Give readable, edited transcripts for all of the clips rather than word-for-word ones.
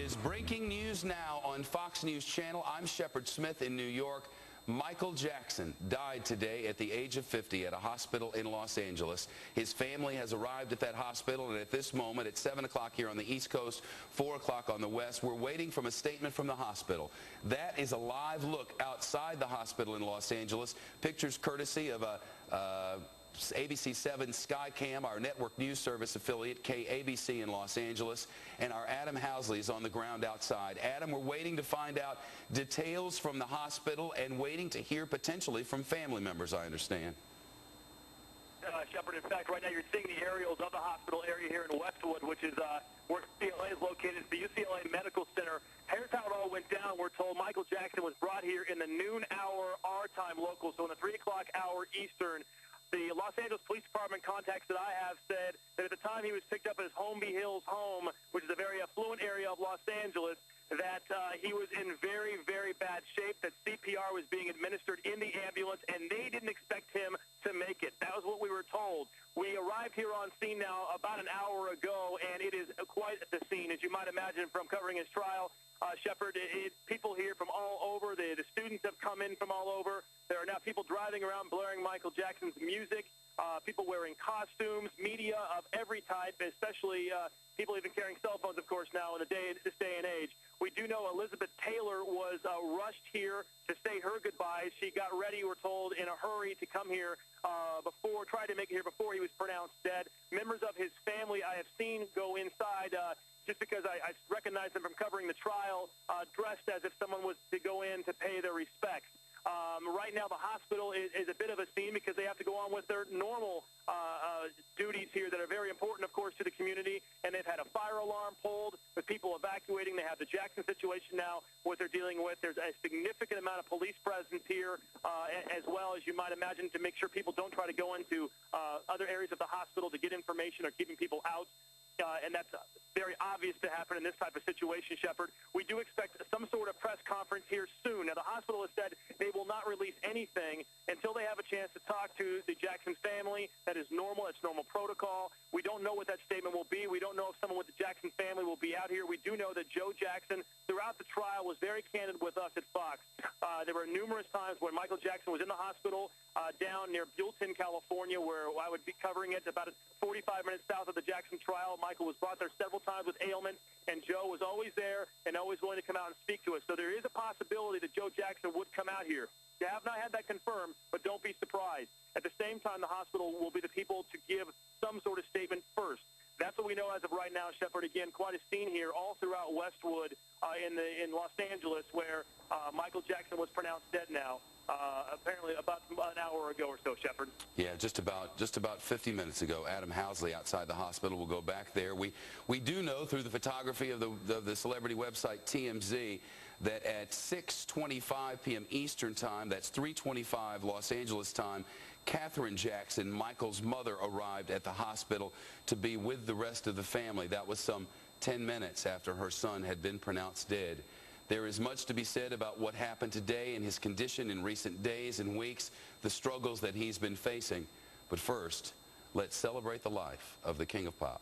is breaking news now on Fox News Channel. I'm Shepard Smith in New York. Michael Jackson died today at the age of 50 at a hospital in Los Angeles. His family has arrived at that hospital, and at this moment, at 7 o'clock here on the East Coast, 4 o'clock on the West, we're waiting for a statement from the hospital. That is a live look outside the hospital in Los Angeles. Pictures courtesy of a ABC 7 Skycam, our network news service affiliate, KABC in Los Angeles, and our Adam Housley is on the ground outside. Adam, we're waiting to find out details from the hospital and waiting to hear potentially from family members, I understand. Shepard, in fact, right now you're seeing the aerials of the hospital area here in Westwood, which is where UCLA is located, the UCLA Medical Center. Here's how it all went down. We're told Michael Jackson was brought here in the noon hour our time local, so in the 3 o'clock hour Eastern. The Los Angeles Police Department contacts that I have said that at the time he was picked up at his Holmby Hills home, which is a very affluent area of Los Angeles, that he was in very, very bad shape, that CPR was being administered in the ambulance, and they didn't expect him to make it. That was what we were told. We arrived here on scene now about an hour ago, and it is quite the scene, as you might imagine from covering his trial. Shepard, people here from all over. The students have come in from all over. There are now people driving around blaring Michael Jackson's music, people wearing costumes, media of every type, especially people even carrying cell phones, of course, now in this day and age. We do know Elizabeth Taylor was rushed here to say her goodbyes. She got ready, we're told, in a hurry to come here tried to make it here before he was pronounced dead. Members of his family I have seen go inside just because I recognize them from covering the trial, dressed as if someone was to go in to pay their respects. Right now, the hospital is a bit of a scene because they have to go on with their normal duties here that are very important, of course, to the community. And they've had a fire alarm pulled with people evacuating. They have the Jackson situation now, what they're dealing with. There's a significant amount of police presence here, as well as you might imagine, to make sure people don't try to go into other areas of the hospital to get information or keeping people out. And that's very obvious to happen in this type of situation, Shepard. We do expect some sort of press conference here soon. Now, the hospital has said they will not release anything until they have a chance to talk to the Jackson family. That is normal. It's normal protocol. We don't know what that statement will be. We don't know if someone with the Jackson family will be out here. We do know that Joe Jackson, throughout the trial, was very candid with us at Fox. There were numerous times when Michael Jackson was in the hospital down near Buellton, California, where I would be covering it about 45 minutes south of the Jackson trial. Michael was brought there several times with ailments, and Joe was always there and always willing to come out and speak to us. So there is a possibility that Joe Jackson would come out here. You have not had that confirmed, but don't be surprised. At the same time, the hospital will be the people to give some sort of statement first. That's what we know as of right now, Shepard. Again, quite a scene here all throughout Westwood in Los Angeles, where Michael Jackson was pronounced dead now. Apparently about an hour ago or so, Shepard. Yeah, just about 50 minutes ago. Adam Housley outside the hospital. We'll go back there. We do know through the photography of the celebrity website TMZ that at 6:25 p.m. Eastern Time, that's 3:25 Los Angeles time, Catherine Jackson, Michael's mother, arrived at the hospital to be with the rest of the family. That was some 10 minutes after her son had been pronounced dead. There is much to be said about what happened today and his condition in recent days and weeks, the struggles that he's been facing. But first, let's celebrate the life of the King of Pop.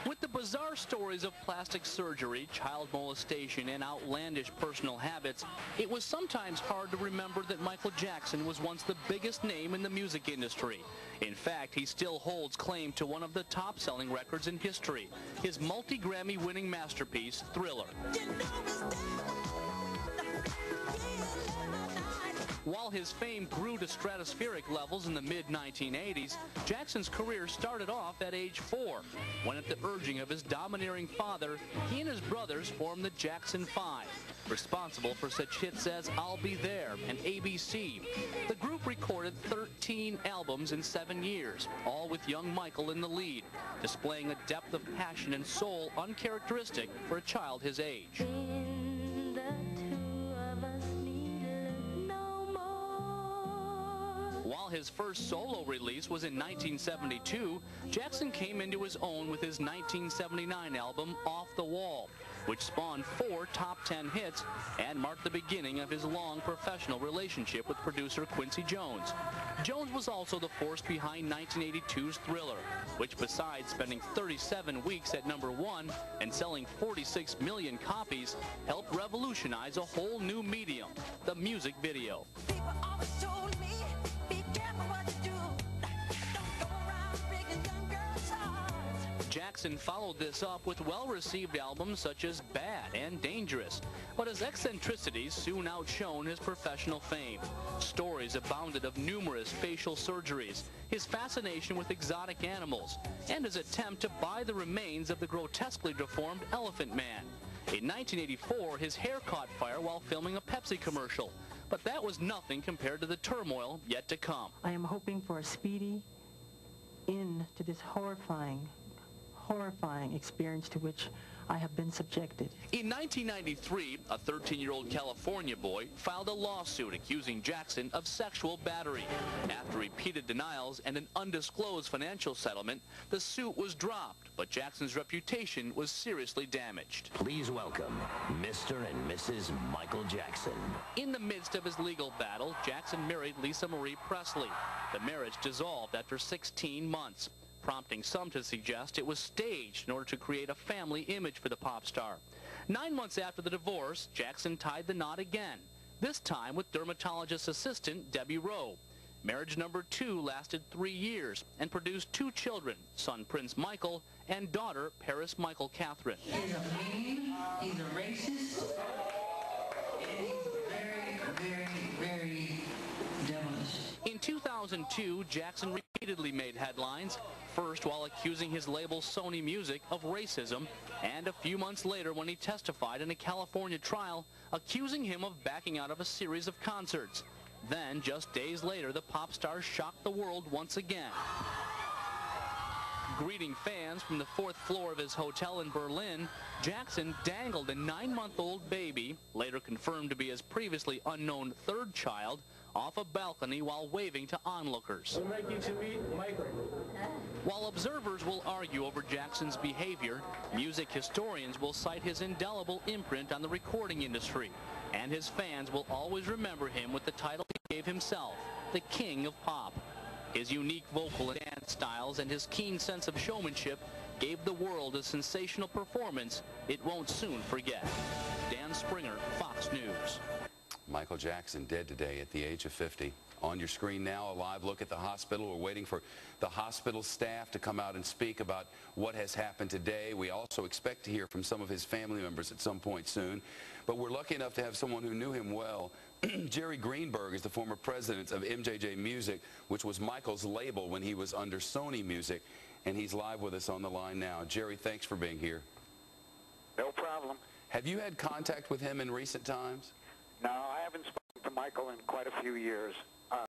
With the bizarre stories of plastic surgery, child molestation, and outlandish personal habits, it was sometimes hard to remember that Michael Jackson was once the biggest name in the music industry. In fact, he still holds claim to one of the top-selling records in history, his multi-Grammy-winning masterpiece, Thriller. While his fame grew to stratospheric levels in the mid-1980s, Jackson's career started off at age 4, when at the urging of his domineering father, he and his brothers formed the Jackson 5, responsible for such hits as I'll Be There and ABC. The group recorded 13 albums in 7 years, all with young Michael in the lead, displaying a depth of passion and soul uncharacteristic for a child his age. While his first solo release was in 1972, Jackson came into his own with his 1979 album, Off the Wall. which spawned 4 top 10 hits and marked the beginning of his long professional relationship with producer Quincy Jones. Jones was also the force behind 1982's Thriller, which besides spending 37 weeks at #1 and selling 46 million copies, helped revolutionize a whole new medium, the music video. People always told me, be careful what you do. Don't go around breaking young girls' hearts. Jackson followed this up with well-received albums such as Bad and Dangerous, but his eccentricities soon outshone his professional fame. Stories abounded of numerous facial surgeries, his fascination with exotic animals, and his attempt to buy the remains of the grotesquely deformed Elephant Man. In 1984, his hair caught fire while filming a Pepsi commercial, but that was nothing compared to the turmoil yet to come. I am hoping for a speedy end to this horrifying experience to which I have been subjected. In 1993, a 13-year-old California boy filed a lawsuit accusing Jackson of sexual battery. After repeated denials and an undisclosed financial settlement, the suit was dropped, but Jackson's reputation was seriously damaged. Please welcome Mr. and Mrs. Michael Jackson. In the midst of his legal battle, Jackson married Lisa Marie Presley. The marriage dissolved after 16 months. Prompting some to suggest it was staged in order to create a family image for the pop star. 9 months after the divorce, Jackson tied the knot again, this time with dermatologist assistant Debbie Rowe. Marriage number 2 lasted 3 years and produced 2 children, son Prince Michael and daughter Paris Michael Catherine. He's a mean, he's a racist, and he's very devilish. In 2002, Jackson repeatedly made headlines, first while accusing his label Sony Music of racism, and a few months later when he testified in a California trial, accusing him of backing out of a series of concerts. Then, just days later, the pop star shocked the world once again. Greeting fans from the 4th floor of his hotel in Berlin, Jackson dangled a 9-month-old baby, later confirmed to be his previously unknown 3rd child, off a balcony while waving to onlookers. We'd like you to meet Michael. While observers will argue over Jackson's behavior, music historians will cite his indelible imprint on the recording industry, and his fans will always remember him with the title he gave himself, the King of Pop. His unique vocal and dance styles and his keen sense of showmanship gave the world a sensational performance it won't soon forget. Dan Springer, Fox News. Michael Jackson dead today at the age of 50. On your screen now, a live look at the hospital. We're waiting for the hospital staff to come out and speak about what has happened today. We also expect to hear from some of his family members at some point soon. But we're lucky enough to have someone who knew him well. Jerry Greenberg is the former president of MJJ Music, which was Michael's label when he was under Sony Music. And he's live with us on the line now. Jerry, thanks for being here. No problem. Have you had contact with him in recent times? No, I haven't spoken to Michael in quite a few years.